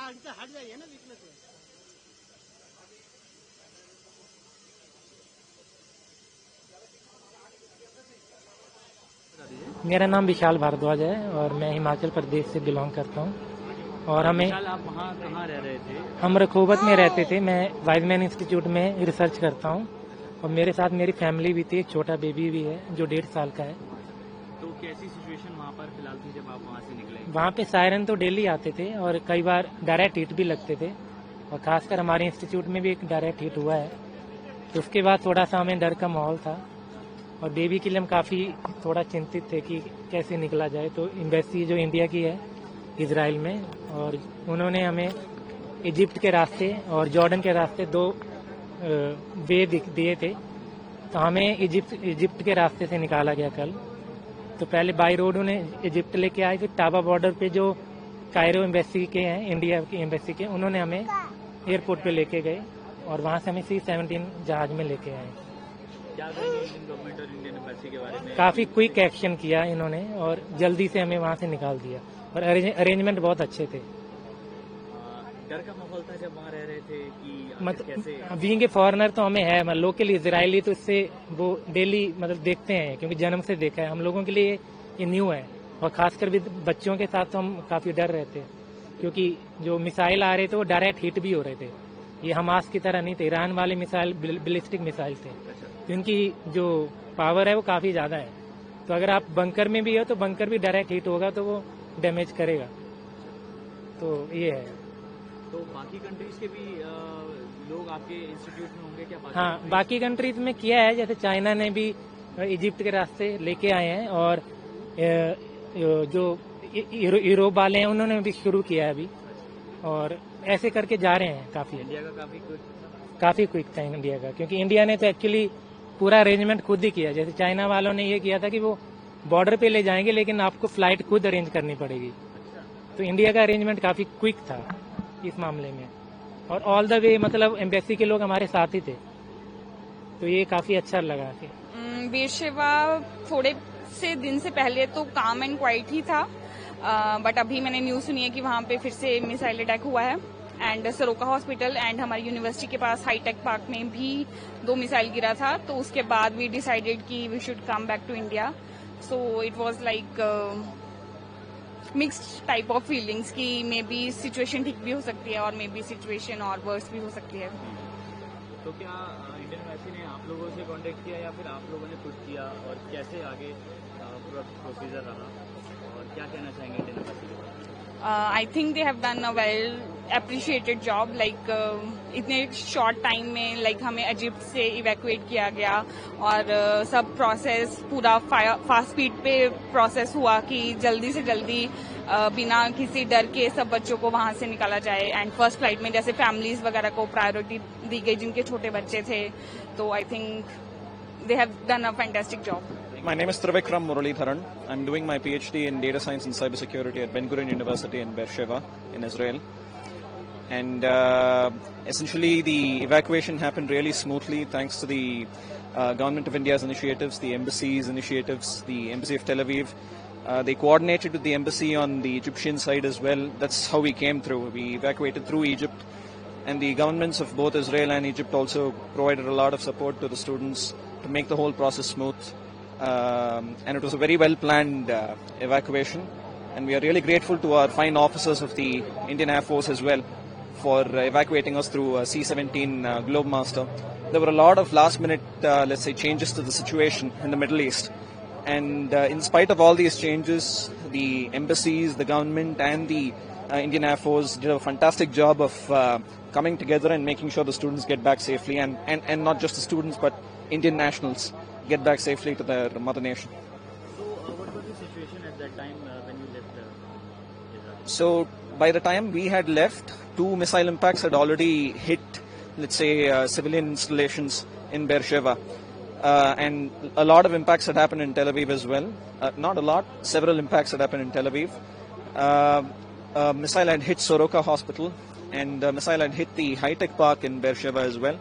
हट जाइए ना बीच में से। मेरा नाम विशाल भारद्वाज है और मैं हिमाचल प्रदेश से बिलोंग करता हूँ। और हमें आप वहाँ कहाँ रह रहे थे? हम रखोबत में रहते थे। मैं वाइजमैन इंस्टीट्यूट में रिसर्च करता हूँ और मेरे साथ मेरी फैमिली भी थी, एक छोटा बेबी भी है जो 1.5 साल का है। तो कैसी सिचुएशन वहाँ पर फिलहाल थी जब आप वहाँ से निकले? वहाँ पे सायरन तो डेली आते थे और कई बार डायरेक्ट हिट भी लगते थे और खासकर हमारे इंस्टीट्यूट में भी एक डायरेक्ट हिट हुआ है। तो उसके बाद थोड़ा सा हमें डर का माहौल था और बेबी के लिए हम काफ़ी थोड़ा चिंतित थे कि कैसे निकला जाए। तो एम्बेसी जो इंडिया की है इजराइल में, और उन्होंने हमें इजिप्ट के रास्ते और जॉर्डन के रास्ते 2 वे दिए थे। तो हमें इजिप्ट के रास्ते से निकाला गया कल। तो पहले बाई रोड उन्हें इजिप्ट लेके आए, फिर टाबा बॉर्डर पे जो कायरो एम्बेसी के हैं, इंडिया की एम्बेसी के, उन्होंने हमें एयरपोर्ट पे लेके गए और वहाँ से हमें C-17 जहाज में लेके आए। क्या कहेंगे इंडियन गवर्नमेंट और इंडियन एम्बेसी के बारे में? काफ़ी क्विक एक्शन किया इन्होंने और जल्दी से हमें वहाँ से निकाल दिया और अरेंजमेंट बहुत अच्छे थे। डर का माहौल था जब वहाँ रह रहे थे कि कैसे? बीइंग ए फॉरेनर तो हमें है, मतलब लोकल इजरायली तो इससे वो डेली मतलब देखते हैं क्योंकि जन्म से देखा है। हम लोगों के लिए ये न्यू है और खासकर भी बच्चों के साथ तो हम काफ़ी डर रहे थे क्योंकि जो मिसाइल आ रहे थे वो डायरेक्ट हिट भी हो रहे थे। ये हमास की तरह नहीं थे, ईरान वाले मिसाइल बैलिस्टिक मिसाइल थे। इनकी जो पावर है वो काफ़ी ज़्यादा है। तो अगर आप बंकर में भी हो तो बंकर भी डायरेक्ट हिट होगा तो वो डैमेज करेगा। तो ये है। तो बाकी कंट्रीज के भी लोग आपके इंस्टीट्यूट में होंगे क्या? हाँ, बाकी कंट्रीज में किया है, जैसे चाइना ने भी इजिप्ट के रास्ते लेके आए हैं और जो यूरोप वाले हैं उन्होंने भी शुरू किया है अभी, और ऐसे करके जा रहे हैं। काफ़ी इंडिया का काफ़ी क्विक था इंडिया का, क्योंकि इंडिया ने तो एक्चुअली पूरा अरेंजमेंट खुद ही किया। जैसे चाइना वालों ने ये किया था कि वो बॉर्डर पे ले जाएंगे लेकिन आपको फ्लाइट खुद अरेंज करनी पड़ेगी। तो इंडिया का अरेंजमेंट काफ़ी क्विक था इस मामले में और ऑल द वे मतलब एम्बेसी के लोग हमारे साथ ही थे, तो ये काफ़ी अच्छा लगा। बेरशेवा थोड़े से दिन से पहले तो काम एंड क्वाइट ही था, बट अभी मैंने न्यूज़ सुनी है कि वहाँ पे फिर से मिसाइल अटैक हुआ है। एंड सरोका हॉस्पिटल एंड हमारी यूनिवर्सिटी के पास हाईटेक पार्क में भी 2 मिसाइल गिरा था। तो उसके बाद वी डिसाइडेड कि we should come back to India. So it was like mixed type of feelings कि मे बी सिचुएशन ठीक भी हो सकती है और मे बी सिचुएशन और वर्स भी हो सकती है। तो क्या इंडियन एम्बेसी ने आप लोगों से कांटेक्ट किया या फिर आप लोगों ने खुद किया, और कैसे आगे पूरा प्रोसीजर रहा, और क्या कहना चाहेंगे इंडियन एम्बेसी के बारे में? I think they have done a well appreciated job. Like इतने शॉर्ट टाइम में हमें इजिप्ट से इवैक्यूएट किया गया और सब प्रोसेस पूरा फास्ट स्पीड पे प्रोसेस हुआ कि जल्दी से जल्दी बिना किसी डर के सब बच्चों को वहां से निकाला जाए। एंड फर्स्ट फ्लाइट में जैसे फैमिलीज वगैरह को प्रायोरिटी दी गई जिनके छोटे बच्चे थे। तो I think they have done a fantastic job. My name is Trivikram Muralidharan. I'm doing my PhD in Data Science and Cybersecurity at Ben Gurion University in Beersheba in Israel. And essentially the evacuation happened really smoothly thanks to the Government of India's initiatives, the Embassy's initiatives, the Embassy of Tel Aviv. They coordinated with the Embassy on the Egyptian side as well. That's how we came through. We evacuated through Egypt. And the governments of both Israel and Egypt also provided a lot of support to the students to make the whole process smooth. And it was a very well planned evacuation. And we are really grateful to our fine officers of the Indian Air Force as well for evacuating us through C-17 Globemaster. There were a lot of last minute, let's say, changes to the situation in the Middle East. And in spite of all these changes, the embassies, the government and the Indian Air Force did a fantastic job of coming together and making sure the students get back safely, and not just the students but Indian nationals get back safely to their mother nation. So what was the situation at that time when you left Israel? So by the time we had left, 2 missile impacts had already hit, let's say, civilian installations in Beersheba. And a lot of impacts had happened in Tel Aviv as well. Not a lot, several impacts had happened in Tel Aviv. A missile had hit Soroka Hospital, and a missile had hit the high-tech park in Beersheba as well.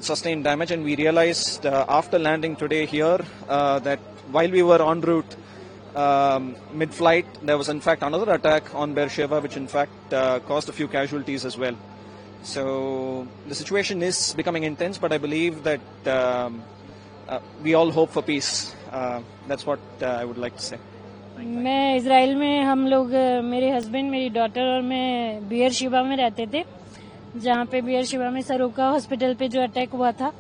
Sustained damage, and we realized after landing today here that while we were en route mid-flight, there was in fact another attack on Beersheba, which in fact caused a few casualties as well. So the situation is becoming intense, but I believe that we all hope for peace. That's what I would like to say. मैं Israel में हम लोग मेरे husband मेरी daughter और मैं बियरशेबा में रहते थे, जहाँ पे बियरशेबा में सरोका हॉस्पिटल पे जो अटैक हुआ था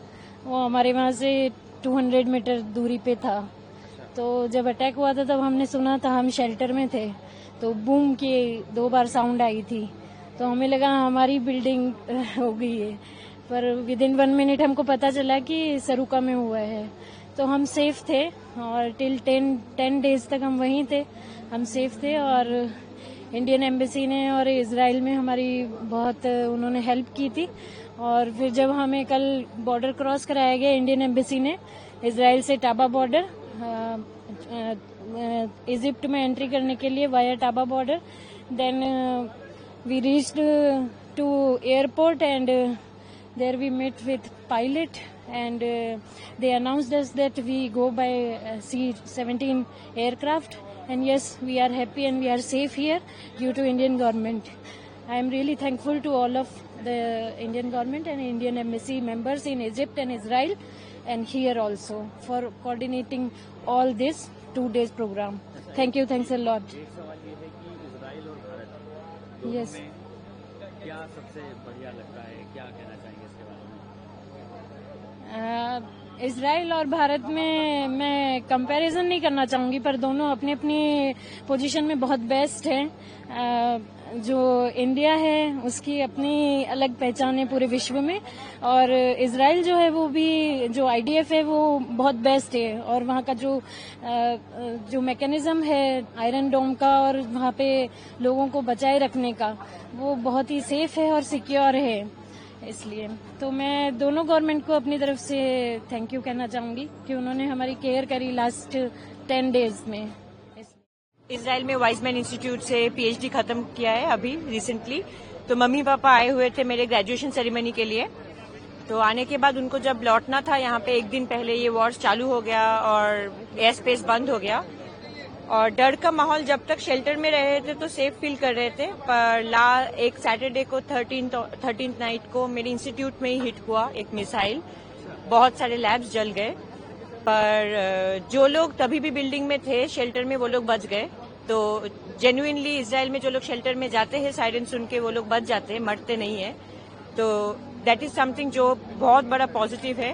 वो हमारे वहाँ से 200 मीटर दूरी पे था। तो जब अटैक हुआ था तब हमने सुना था, हम शेल्टर में थे, तो बूम की 2 बार साउंड आई थी, तो हमें लगा हमारी बिल्डिंग हो गई है, पर विद इन 1 मिनट हमको पता चला कि सरोका में हुआ है। तो हम सेफ थे और टिल 10 डेज तक हम वहीं थे, हम सेफ थे। और इंडियन एम्बेसी ने और इजराइल में हमारी बहुत उन्होंने हेल्प की थी। और फिर जब हमें कल बॉर्डर क्रॉस कराया गया इंडियन एम्बेसी ने इजराइल से टाबा बॉर्डर, इजिप्ट में एंट्री करने के लिए via Taba border, then we reached to airport and there we met with pilot and they announced us that we go by C-17 aircraft, and yes, we are happy and we are safe here due to Indian government. I am really thankful to all of the Indian government and Indian embassy members in Egypt and Israel and here also for coordinating all this 2 days program. Thank you, thanks a lot. एक सवाल ये है कि Israel और भारत दोनों Yes. में क्या सबसे बढ़िया लगता है, क्या कहना चाहेंगे इसके बारे में? इजराइल और भारत में मैं कंपैरिजन नहीं करना चाहूंगी, पर दोनों अपनी अपनी पोजीशन में बहुत बेस्ट हैं। जो इंडिया है उसकी अपनी अलग पहचान है पूरे विश्व में, और इजराइल जो है वो भी जो आईडीएफ है वो बहुत बेस्ट है, और वहाँ का जो मैकेनिज्म है आयरन डोम का और वहाँ पे लोगों को बचाए रखने का, वो बहुत ही सेफ है और सिक्योर है। इसलिए तो मैं दोनों गवर्नमेंट को अपनी तरफ से थैंक यू कहना चाहूंगी कि उन्होंने हमारी केयर करी लास्ट 10 डेज में। इजराइल में वाइजमैन इंस्टीट्यूट से पीएचडी खत्म किया है अभी रिसेंटली। तो मम्मी पापा आए हुए थे मेरे ग्रेजुएशन सेरेमनी के लिए, तो आने के बाद उनको जब लौटना था यहाँ पे, 1 दिन पहले ये वॉर चालू हो गया और एयर स्पेस बंद हो गया, और डर का माहौल जब तक शेल्टर में रहे थे तो सेफ फील कर रहे थे। पर एक सैटरडे को 13th नाइट को मेरे इंस्टीट्यूट में ही हिट हुआ एक मिसाइल, बहुत सारे लैब्स जल गए, पर जो लोग तभी भी बिल्डिंग में थे शेल्टर में वो लोग बच गए। तो जेन्युइनली इजराइल में जो लोग शेल्टर में जाते हैं सायरन सुन के वो लोग बच जाते हैं, मरते नहीं है। तो दैट इज समथिंग जो बहुत बड़ा पॉजिटिव है।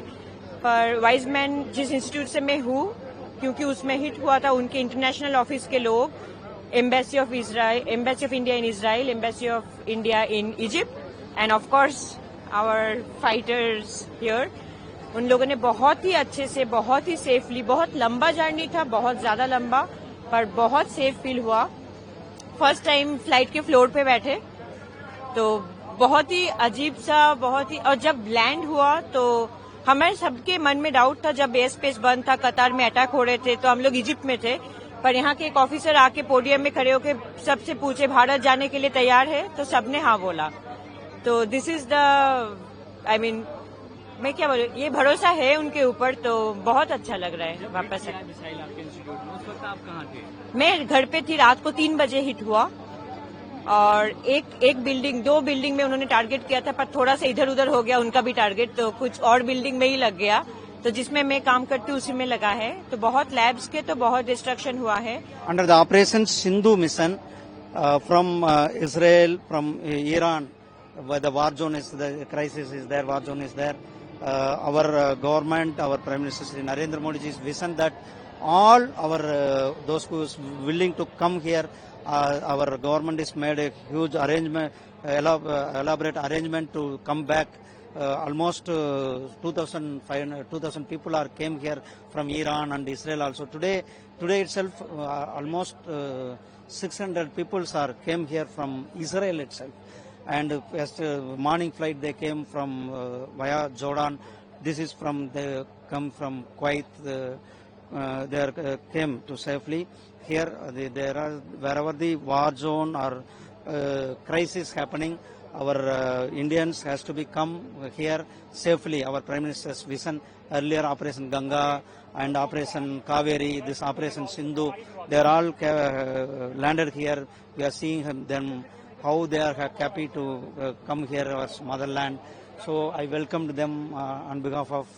पर वाइजमैन जिस इंस्टीट्यूट से मैं हूँ, क्योंकि उसमें हिट हुआ था, उनके इंटरनेशनल ऑफिस के लोग, embassy of India in Israel, embassy of India in Egypt and of course our fighters here, उन लोगों ने बहुत ही अच्छे से, बहुत ही सेफली, बहुत लंबा जर्नी था, बहुत ज्यादा लंबा, पर बहुत सेफ फील हुआ। फर्स्ट टाइम फ्लाइट के फ्लोर पे बैठे तो बहुत ही अजीब सा, बहुत ही, और जब लैंड हुआ तो हमारे सबके मन में डाउट था। जब एयर स्पेस बंद था, कतार में अटैक हो रहे थे, तो हम लोग इजिप्ट में थे, पर यहाँ के एक ऑफिसर आके पोडियम में खड़े होके सबसे पूछे भारत जाने के लिए तैयार है, तो सबने हाँ बोला। तो this is the, I mean, मैं क्या बोलूं, ये भरोसा है उनके ऊपर, तो बहुत अच्छा लग रहा है वापस। मिसाइल आपके इंस्टीट्यूट में, उस वक्त आप कहाँ थे? मैं घर पे थी, रात को 3 बजे हिट हुआ, और एक बिल्डिंग, 2 बिल्डिंग में उन्होंने टारगेट किया था, पर थोड़ा सा इधर उधर हो गया उनका भी टारगेट, तो कुछ और बिल्डिंग में ही लग गया। तो जिसमें मैं काम करती हूँ उसी में लगा है। तो बहुत लैब्स के तो बहुत डिस्ट्रक्शन हुआ है। Under the Operation Sindhu mission from Israel, from Iran, where the war zone is, the crisis is there, war zone is there. Our government, our Prime Minister Shri Narendra Modi ji's vision that all our those who is willing to come here, our government has made a huge arrangement, elaborate arrangement to come back. Almost 2,000 people came here from Iran and Israel also. Today itself, almost 600 people came here from Israel itself. And as morning flight they came from via Jordan. This is from, they come from Kuwait. They came to safely here. There are, wherever the war zone or crisis happening, our Indians has to be come here safely. Our Prime Minister's vision earlier, Operation Ganga and Operation Kaveri, this Operation Sindhu, they are all landed here. We are seeing them how they are happy to come here as motherland. So I welcomed them on behalf of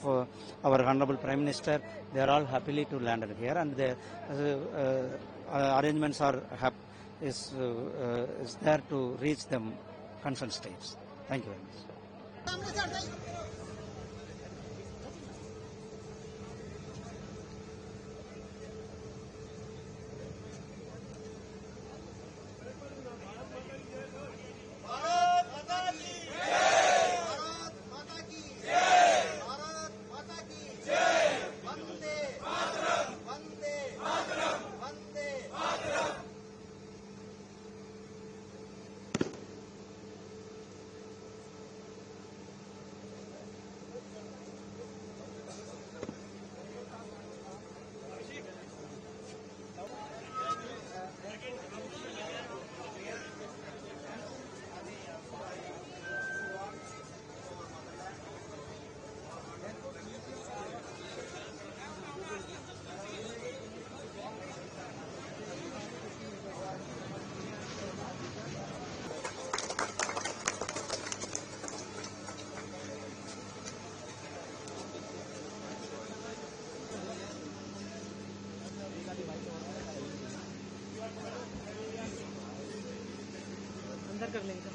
our Honorable Prime Minister. They are all happily to land here, and the arrangements are is there to reach them concerned states. Thank you very much. अंदर कर लेंगे।